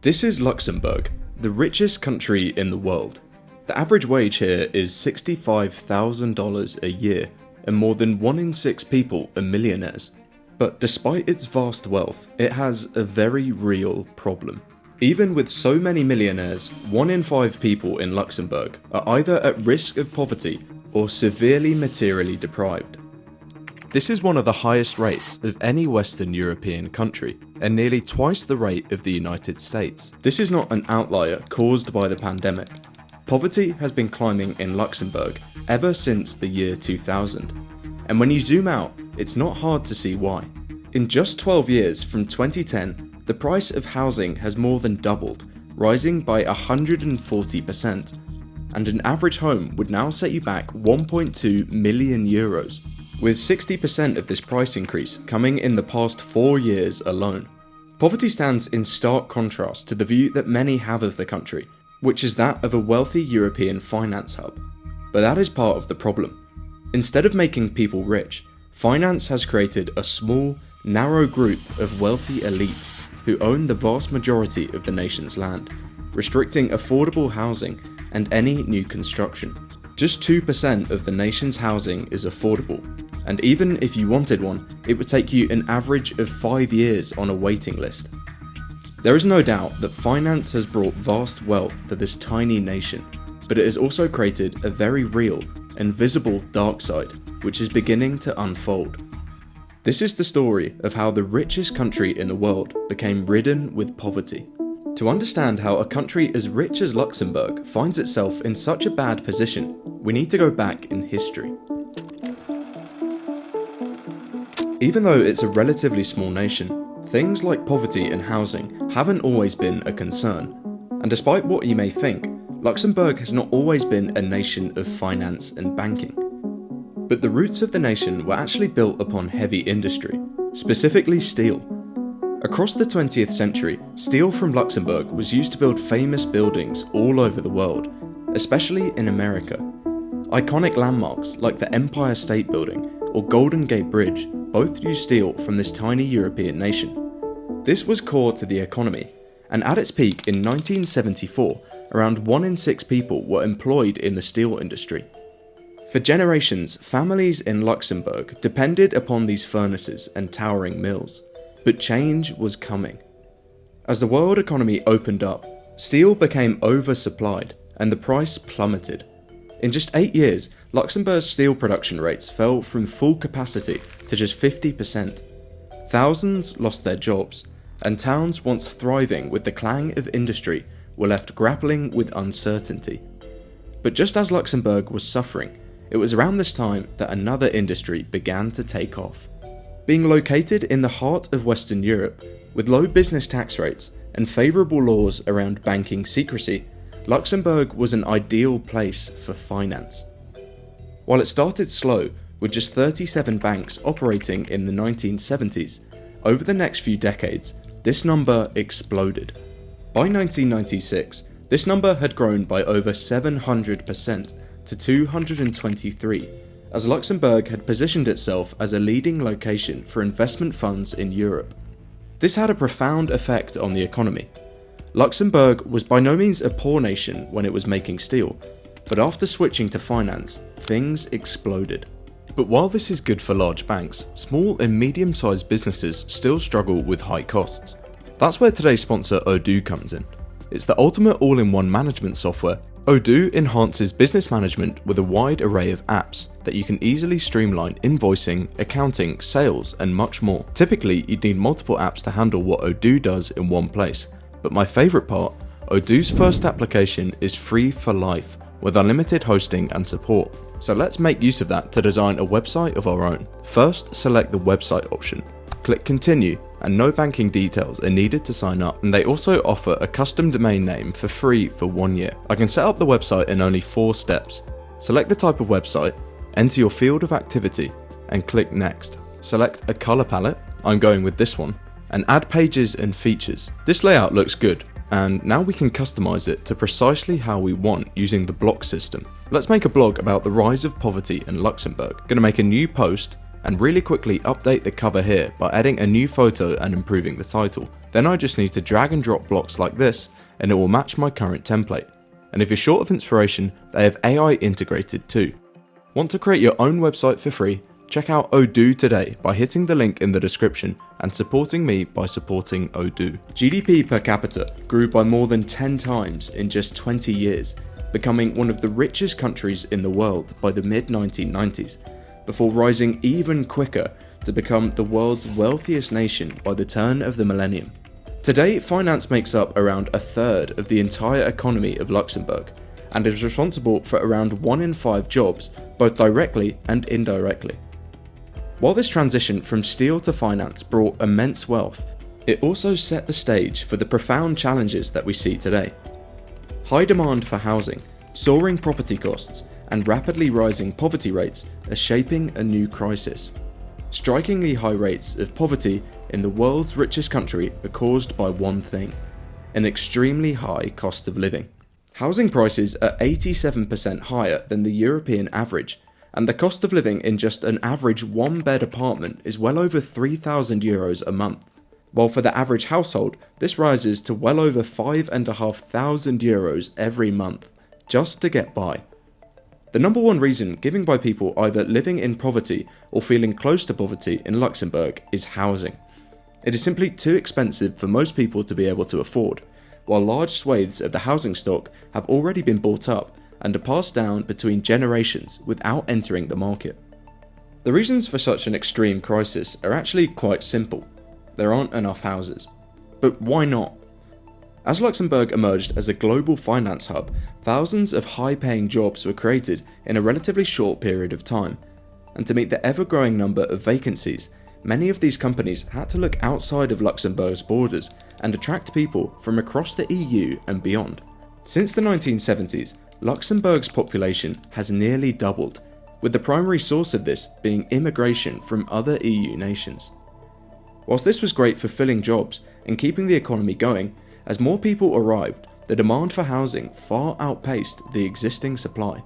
This is Luxembourg, the richest country in the world. The average wage here is $65,000 a year, and more than 1 in 6 people are millionaires. But despite its vast wealth, it has a very real problem. Even with so many millionaires, 1 in 5 people in Luxembourg are either at risk of poverty or severely materially deprived. This is one of the highest rates of any Western European country, and nearly twice the rate of the United States. This is not an outlier caused by the pandemic. Poverty has been climbing in Luxembourg ever since the year 2000. And when you zoom out, it's not hard to see why. In just 12 years from 2010, the price of housing has more than doubled, rising by 140%. And an average home would now set you back 1.2 million euros. With 60% of this price increase coming in the past 4 years alone. Poverty stands in stark contrast to the view that many have of the country, which is that of a wealthy European finance hub. But that is part of the problem. Instead of making people rich, finance has created a small, narrow group of wealthy elites who own the vast majority of the nation's land, restricting affordable housing and any new construction. Just 2% of the nation's housing is affordable. And even if you wanted one, it would take you an average of 5 years on a waiting list. There is no doubt that finance has brought vast wealth to this tiny nation, but it has also created a very real and visible dark side, which is beginning to unfold. This is the story of how the richest country in the world became ridden with poverty. To understand how a country as rich as Luxembourg finds itself in such a bad position, we need to go back in history. Even though it's a relatively small nation, things like poverty and housing haven't always been a concern. And despite what you may think, Luxembourg has not always been a nation of finance and banking. But the roots of the nation were actually built upon heavy industry, specifically steel. Across the 20th century, steel from Luxembourg was used to build famous buildings all over the world, especially in America. Iconic landmarks like the Empire State Building or Golden Gate Bridge both use steel from this tiny European nation. This was core to the economy, and at its peak in 1974, around 1 in 6 people were employed in the steel industry. For generations, families in Luxembourg depended upon these furnaces and towering mills, but change was coming. As the world economy opened up, steel became oversupplied and the price plummeted. In just 8 years, Luxembourg's steel production rates fell from full capacity to just 50%. Thousands lost their jobs, and towns once thriving with the clang of industry were left grappling with uncertainty. But just as Luxembourg was suffering, it was around this time that another industry began to take off. Being located in the heart of Western Europe, with low business tax rates and favourable laws around banking secrecy, Luxembourg was an ideal place for finance. While it started slow, with just 37 banks operating in the 1970s, over the next few decades, this number exploded. By 1996, this number had grown by over 700% to 223, as Luxembourg had positioned itself as a leading location for investment funds in Europe. This had a profound effect on the economy. Luxembourg was by no means a poor nation when it was making steel, but after switching to finance, things exploded. But while this is good for large banks, small and medium-sized businesses still struggle with high costs. That's where today's sponsor Odoo comes in. It's the ultimate all-in-one management software. Odoo enhances business management with a wide array of apps that you can easily streamline invoicing, accounting, sales, and much more. Typically, you'd need multiple apps to handle what Odoo does in one place. But my favourite part, Odoo's first application is free for life, with unlimited hosting and support. So let's make use of that to design a website of our own. First, select the website option. Click continue, and no banking details are needed to sign up, and they also offer a custom domain name for free for 1 year. I can set up the website in only 4 steps. Select the type of website, enter your field of activity, and click next. Select a colour palette, I'm going with this one, and add pages and features. This layout looks good, and now we can customize it to precisely how we want using the block system. Let's make a blog about the rise of poverty in Luxembourg. Gonna make a new post and really quickly update the cover here by adding a new photo and improving the title. Then I just need to drag and drop blocks like this, and it will match my current template. And if you're short of inspiration, they have AI integrated too. Want to create your own website for free? Check out Odoo today by hitting the link in the description and supporting me by supporting Odoo. GDP per capita grew by more than 10 times in just 20 years, becoming one of the richest countries in the world by the mid-1990s, before rising even quicker to become the world's wealthiest nation by the turn of the millennium. Today, finance makes up around a third of the entire economy of Luxembourg, and is responsible for around 1 in 5 jobs, both directly and indirectly. While this transition from steel to finance brought immense wealth, it also set the stage for the profound challenges that we see today. High demand for housing, soaring property costs, and rapidly rising poverty rates are shaping a new crisis. Strikingly high rates of poverty in the world's richest country are caused by one thing: an extremely high cost of living. Housing prices are 87% higher than the European average, and the cost of living in just an average one-bed apartment is well over €3,000 a month, while for the average household, this rises to well over €5,500 every month, just to get by. The number one reason given by people either living in poverty or feeling close to poverty in Luxembourg is housing. It is simply too expensive for most people to be able to afford, while large swathes of the housing stock have already been bought up and are passed down between generations without entering the market. The reasons for such an extreme crisis are actually quite simple. There aren't enough houses. But why not? As Luxembourg emerged as a global finance hub, thousands of high-paying jobs were created in a relatively short period of time, and to meet the ever-growing number of vacancies, many of these companies had to look outside of Luxembourg's borders and attract people from across the EU and beyond. Since the 1970s, Luxembourg's population has nearly doubled, with the primary source of this being immigration from other EU nations. Whilst this was great for filling jobs and keeping the economy going, as more people arrived, the demand for housing far outpaced the existing supply.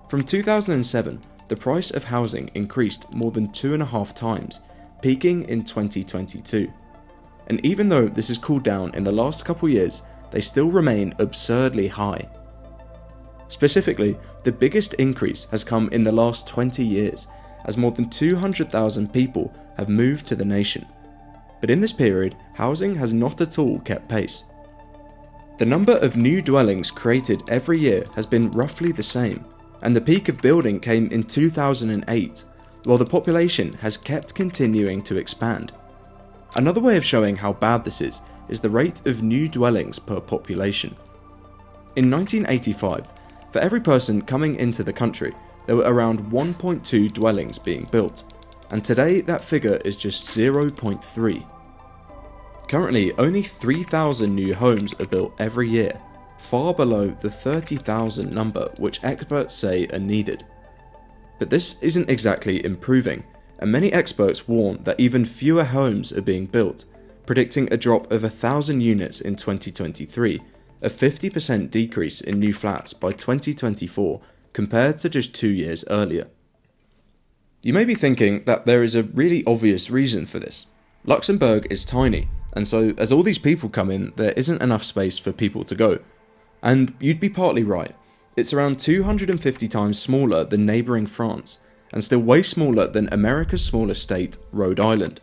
From 2007, the price of housing increased more than 2.5 times, peaking in 2022. And even though this has cooled down in the last couple years, they still remain absurdly high. Specifically, the biggest increase has come in the last 20 years, as more than 200,000 people have moved to the nation. But in this period, housing has not at all kept pace. The number of new dwellings created every year has been roughly the same, and the peak of building came in 2008, while the population has kept continuing to expand. Another way of showing how bad this is the rate of new dwellings per population. In 1985, for every person coming into the country, there were around 1.2 dwellings being built, and today that figure is just 0.3. Currently, only 3,000 new homes are built every year, far below the 30,000 number which experts say are needed. But this isn't exactly improving, and many experts warn that even fewer homes are being built, predicting a drop of 1,000 units in 2023, a 50% decrease in new flats by 2024 compared to just 2 years earlier. You may be thinking that there is a really obvious reason for this. Luxembourg is tiny, and so as all these people come in, there isn't enough space for people to go. And you'd be partly right. It's around 250 times smaller than neighbouring France, and still way smaller than America's smallest state, Rhode Island.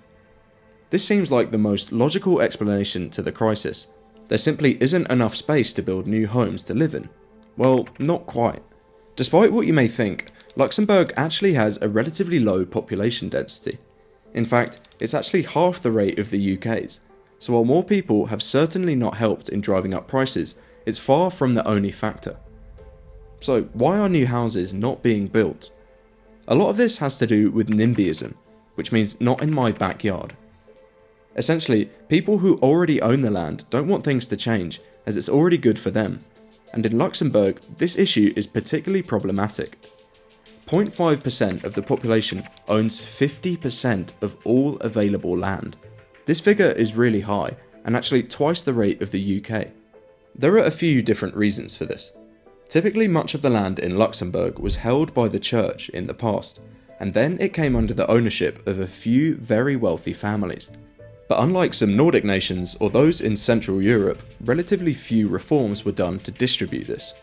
This seems like the most logical explanation to the crisis. There simply isn't enough space to build new homes to live in. Well, not quite. Despite what you may think, Luxembourg actually has a relatively low population density. In fact, it's actually half the rate of the UK's. So while more people have certainly not helped in driving up prices, it's far from the only factor. So why are new houses not being built? A lot of this has to do with NIMBYism, which means not in my backyard. Essentially, people who already own the land don't want things to change, as it's already good for them. And in Luxembourg, this issue is particularly problematic. 0.5% of the population owns 50% of all available land. This figure is really high, and actually twice the rate of the UK. There are a few different reasons for this. Typically, much of the land in Luxembourg was held by the church in the past, and then it came under the ownership of a few very wealthy families. But unlike some Nordic nations or those in Central Europe, relatively few reforms were done to distribute this.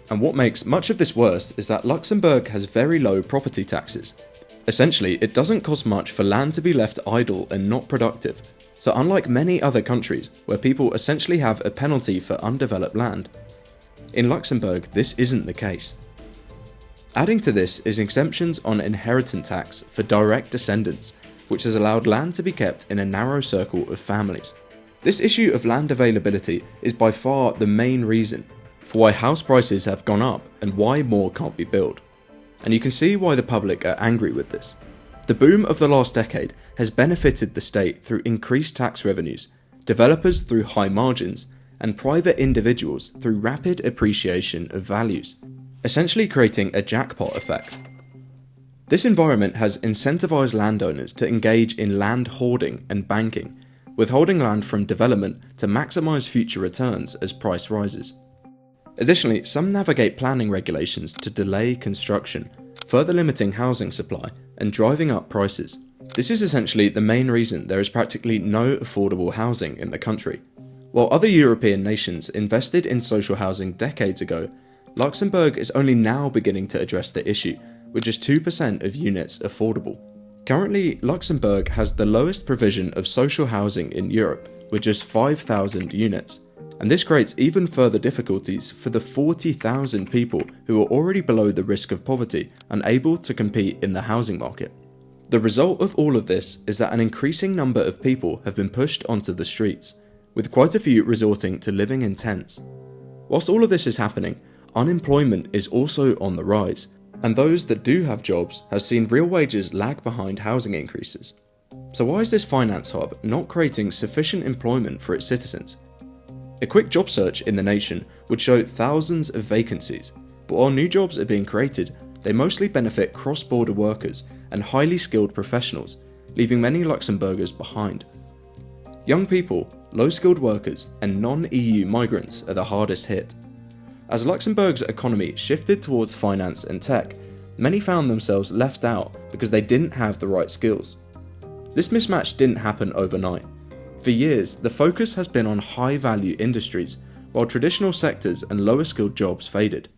And what makes much of this worse is that Luxembourg has very low property taxes. Essentially, it doesn't cost much for land to be left idle and not productive, so unlike many other countries where people essentially have a penalty for undeveloped land, in Luxembourg this isn't the case. Adding to this is exemptions on inheritance tax for direct descendants, which has allowed land to be kept in a narrow circle of families. This issue of land availability is by far the main reason for why house prices have gone up and why more can't be built. And you can see why the public are angry with this. The boom of the last decade has benefited the state through increased tax revenues, developers through high margins, and private individuals through rapid appreciation of values, essentially creating a jackpot effect. This environment has incentivized landowners to engage in land hoarding and banking, withholding land from development to maximize future returns as price rises. Additionally, some navigate planning regulations to delay construction, further limiting housing supply and driving up prices. This is essentially the main reason there is practically no affordable housing in the country. While other European nations invested in social housing decades ago, Luxembourg is only now beginning to address the issue, with just 2% of units affordable. Currently, Luxembourg has the lowest provision of social housing in Europe, with just 5,000 units. And this creates even further difficulties for the 40,000 people who are already below the risk of poverty and able to compete in the housing market. The result of all of this is that an increasing number of people have been pushed onto the streets, with quite a few resorting to living in tents. Whilst all of this is happening, unemployment is also on the rise, and those that do have jobs have seen real wages lag behind housing increases. So why is this finance hub not creating sufficient employment for its citizens? A quick job search in the nation would show thousands of vacancies, but while new jobs are being created, they mostly benefit cross-border workers and highly skilled professionals, leaving many Luxembourgers behind. Young people, low-skilled workers, and non-EU migrants are the hardest hit. As Luxembourg's economy shifted towards finance and tech, many found themselves left out because they didn't have the right skills. This mismatch didn't happen overnight. For years, the focus has been on high-value industries, while traditional sectors and lower-skilled jobs faded.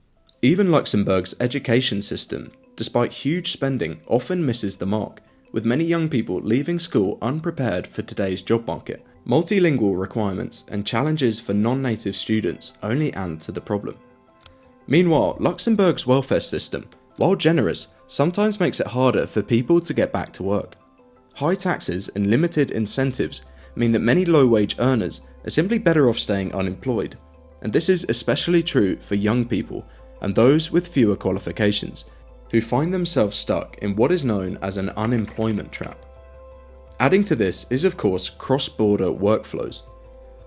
Even Luxembourg's education system, despite huge spending, often misses the mark, with many young people leaving school unprepared for today's job market. Multilingual requirements and challenges for non-native students only add to the problem. Meanwhile, Luxembourg's welfare system, while generous, sometimes makes it harder for people to get back to work. High taxes and limited incentives mean that many low-wage earners are simply better off staying unemployed, and this is especially true for young people and those with fewer qualifications, who find themselves stuck in what is known as an unemployment trap. Adding to this is of course cross-border workflows.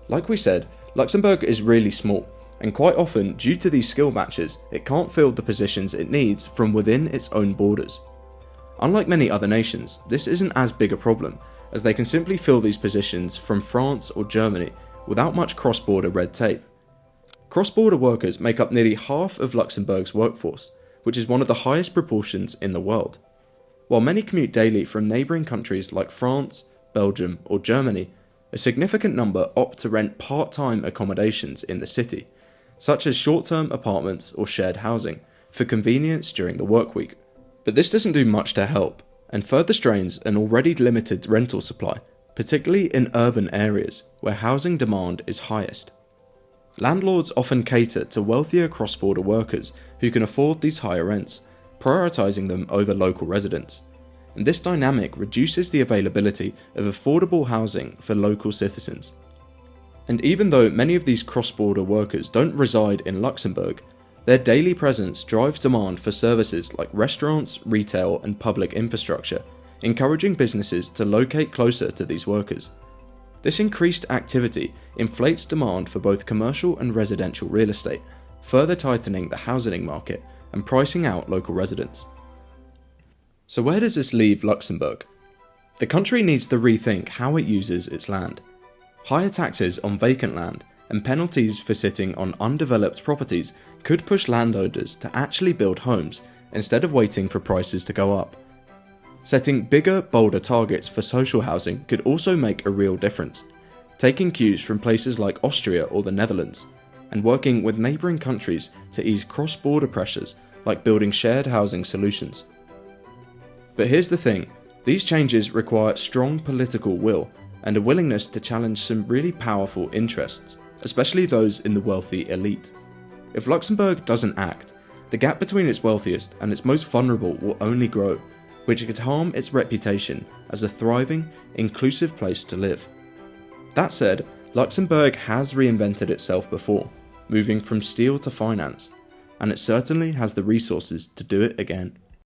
Like we said, Luxembourg is really small, and quite often due to these skill matches, it can't fill the positions it needs from within its own borders. Unlike many other nations, this isn't as big a problem, as they can simply fill these positions from France or Germany without much cross-border red tape. Cross-border workers make up nearly half of Luxembourg's workforce, which is one of the highest proportions in the world. While many commute daily from neighbouring countries like France, Belgium or Germany, a significant number opt to rent part-time accommodations in the city, such as short-term apartments or shared housing, for convenience during the work week. But this doesn't do much to help, and further strains an already limited rental supply, particularly in urban areas where housing demand is highest. Landlords often cater to wealthier cross-border workers who can afford these higher rents, prioritising them over local residents, and this dynamic reduces the availability of affordable housing for local citizens. And even though many of these cross-border workers don't reside in Luxembourg, their daily presence drives demand for services like restaurants, retail and public infrastructure, encouraging businesses to locate closer to these workers. This increased activity inflates demand for both commercial and residential real estate, further tightening the housing market and pricing out local residents. So where does this leave Luxembourg? The country needs to rethink how it uses its land. Higher taxes on vacant land and penalties for sitting on undeveloped properties could push landowners to actually build homes instead of waiting for prices to go up. Setting bigger, bolder targets for social housing could also make a real difference, taking cues from places like Austria or the Netherlands, and working with neighbouring countries to ease cross-border pressures like building shared housing solutions. But here's the thing, these changes require strong political will and a willingness to challenge some really powerful interests, especially those in the wealthy elite. If Luxembourg doesn't act, the gap between its wealthiest and its most vulnerable will only grow, which could harm its reputation as a thriving, inclusive place to live. That said, Luxembourg has reinvented itself before, moving from steel to finance, and it certainly has the resources to do it again.